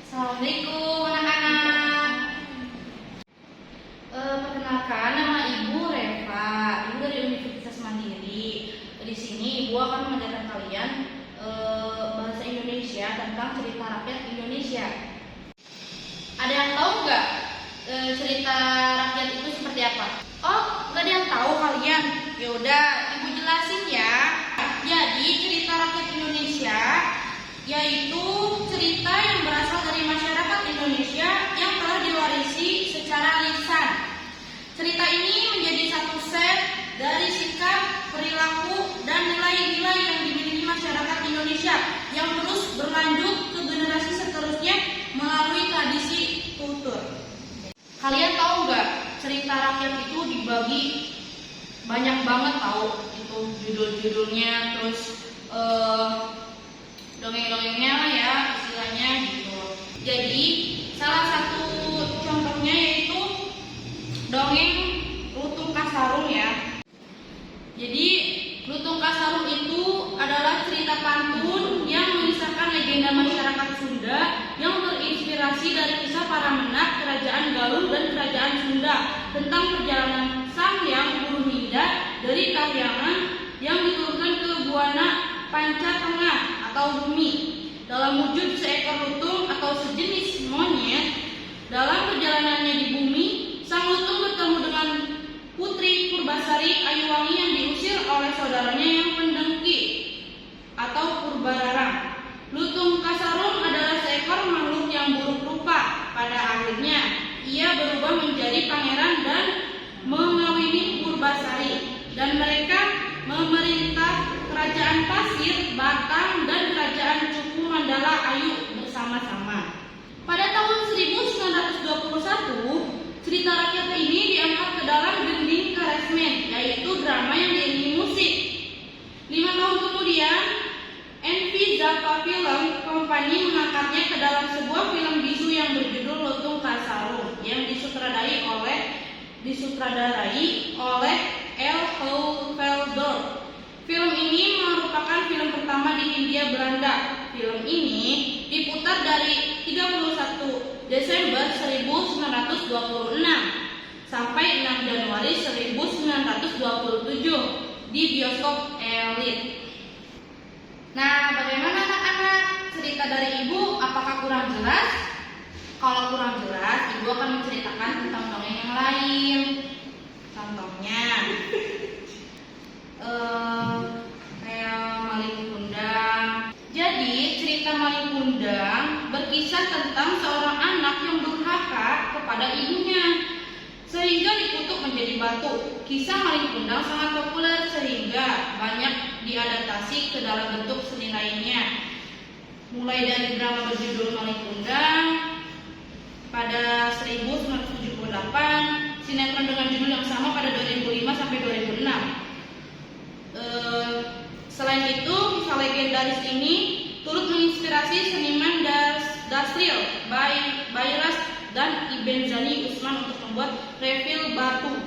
Assalamualaikum anak-anak. Perkenalkan, nama Ibu Reva, Ibu dari Universitas Mandiri. Di sini Ibu akan mengajarkan kalian bahasa Indonesia tentang cerita rakyat Indonesia. Ada yang tahu nggak cerita rakyat itu seperti apa? Oh, nggak ada yang tahu kalian? Ya udah, Ibu jelasin ya. Jadi cerita rakyat Indonesia yaitu cerita yang berasal dari masyarakat Indonesia yang telah diwarisi secara lisan. Cerita ini menjadi satu set dari sikap, perilaku, dan nilai-nilai yang dimiliki masyarakat Indonesia yang terus berlanjut ke generasi seterusnya melalui tradisi kultur. Kalian tahu nggak, cerita rakyat itu dibagi banyak banget, tahu itu judul-judulnya, terus dongeng-dongengnya lah ya istilahnya gitu. Jadi salah satu contohnya yaitu dongeng Lutung Kasarung ya. Jadi Lutung Kasarung itu adalah cerita pantun yang mengisahkan legenda masyarakat Sunda yang terinspirasi dari kisah para menak Kerajaan Galuh dan Kerajaan Sunda tentang perjalanan Sang Hyang Buruhinda dari Kahyangan yang diturunkan ke Buana Panca Tengah atau bumi dalam wujud seekor lutung atau sejenis monyet. Dalam perjalanannya di bumi, sang lutung bertemu dengan Putri Purbasari Ayuwangi yang diusir oleh saudaranya yang pendengki atau Purbararang. Lutung Kasarung adalah seekor makhluk yang buruk rupa. Pada akhirnya, ia berubah menjadi pangeran dan mengawini Purbasari, dan mereka memerintah Kerajaan Pasir, Batang, dan Kerajaan Cupu Mandala Ayu bersama-sama. Pada tahun 1921, cerita rakyat ini diangkat ke dalam Gending Karesmen, yaitu drama yang diiringi musik. 5 tahun kemudian, NV Zappa Film Company mengangkatnya ke dalam sebuah film bisu yang berjudul Lutung Kasarung yang disutradarai oleh L. Houveldorp. Film ini merupakan film pertama di Hindia Belanda. Film ini diputar dari 31 Desember 1926 sampai 6 Januari 1927 di bioskop Elit. Nah, bagaimana anak-anak? Cerita dari Ibu apakah kurang jelas? Kalau kurang jelas, Ibu akan menceritakan tentang dongeng yang lain. Contohnya kayak Malin Kundang. Jadi cerita Malin Kundang berkisah tentang seorang anak yang durhaka kepada ibunya sehingga dikutuk menjadi batu. Kisah Malin Kundang sangat populer sehingga banyak diadaptasi ke dalam bentuk seni lainnya. Mulai dari drama berjudul Malin Kundang pada 1978, sinetron dengan judul yang sama pada 2005 sampai 2006. Selain itu, kisah legendaris ini turut menginspirasi seniman Dasril, Bayras, dan Iben Zani Usman untuk membuat revel batu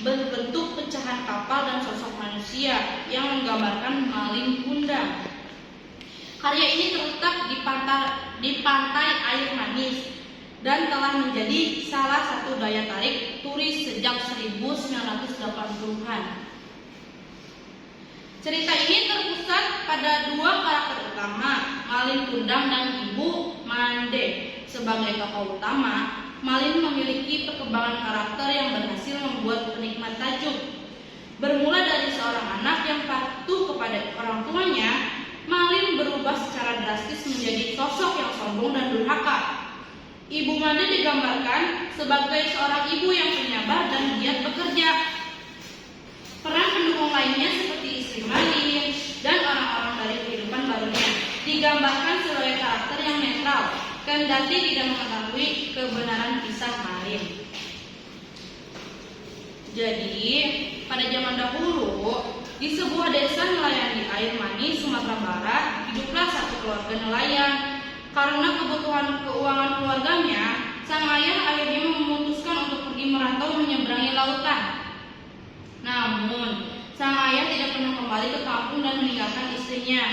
berbentuk pecahan kapal dan sosok manusia yang menggambarkan Malin Kundang. Karya ini terletak di pantai Air Manis dan telah menjadi salah satu daya tarik turis sejak 1980-an. Cerita ini terpusat pada dua karakter utama, Malin Kundang dan Ibu Mande. Sebagai tokoh utama, Malin memiliki perkembangan karakter yang berhasil membuat penikmat tajuk. Bermula dari seorang anak yang patuh kepada orang tuanya, Malin berubah secara drastis menjadi sosok yang sombong dan durhaka. Ibu Mande digambarkan sebagai seorang ibu yang penyabar dan giat bekerja. Peran pendukung lainnya seperti istri Malin dan orang-orang dari kehidupan barunya digambarkan sebagai karakter yang netral, kendati tidak mengetahui kebenaran kisah Malin. Jadi, pada zaman dahulu, di sebuah desa nelayan di Air Manis, Sumatera Barat, hiduplah satu keluarga nelayan. Karena kebutuhan keuangan keluarganya, sang ayah akhirnya memutuskan untuk pergi merantau menyeberangi lautan. Namun, sang ayah tidak pernah kembali ke kampung dan meninggalkan istrinya.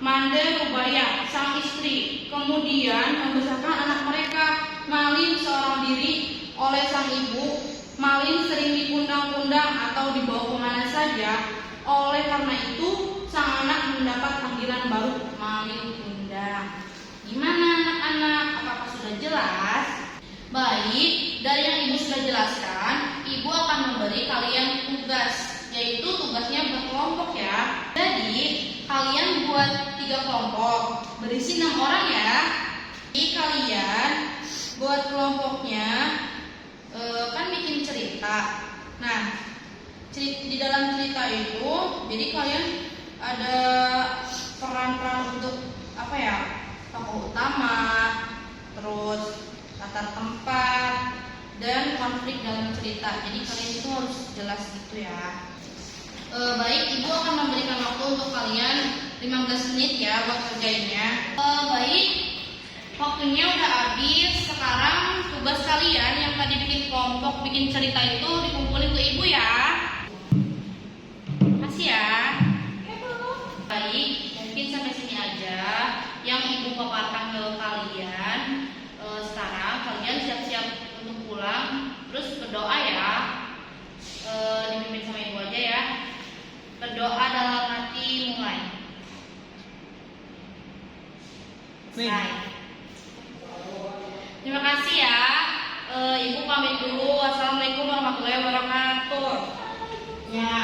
Mande Rubaya, sang sang istri, kemudian membesarkan anak mereka. Malin seorang diri oleh sang ibu. Malin sering dikundang-kundang atau dibawa kemana saja. Oleh karena itu, sang anak mendapat panggilan baru, Malin kundang. Gimana anak-anak? Apakah sudah jelas? Baik, dari yang ibu sudah jelaskan, ibu akan memberi kalian tugas, yaitu tugasnya berkelompok ya. Jadi, kalian buat 3 kelompok, berisi 6 orang ya. Jadi kalian buat kelompoknya kan bikin cerita. Nah, di dalam cerita itu, jadi kalian ada peran-peran untuk apa ya? Tokoh utama, terus latar tempat, dan konflik dalam cerita. Jadi kalian itu harus jelas gitu ya. Baik, ibu akan memberikan waktu untuk kalian 15 menit ya buat kerjainnya. Baik, waktunya udah habis. Sekarang tugas kalian yang tadi bikin kelompok, bikin cerita itu dikumpulin ke ibu ya. Makasih ya. Baik, mungkin sampai sini aja yang ibu paparkan ke kalian. Sekarang kalian siap-siap untuk pulang, terus berdoa ya. Dipimpin sama ibu aja ya. Berdoa dalam hati, mulai. Selesai. Terima kasih ya. Ibu pamit dulu. Wassalamualaikum warahmatullahi wabarakatuh. Ya.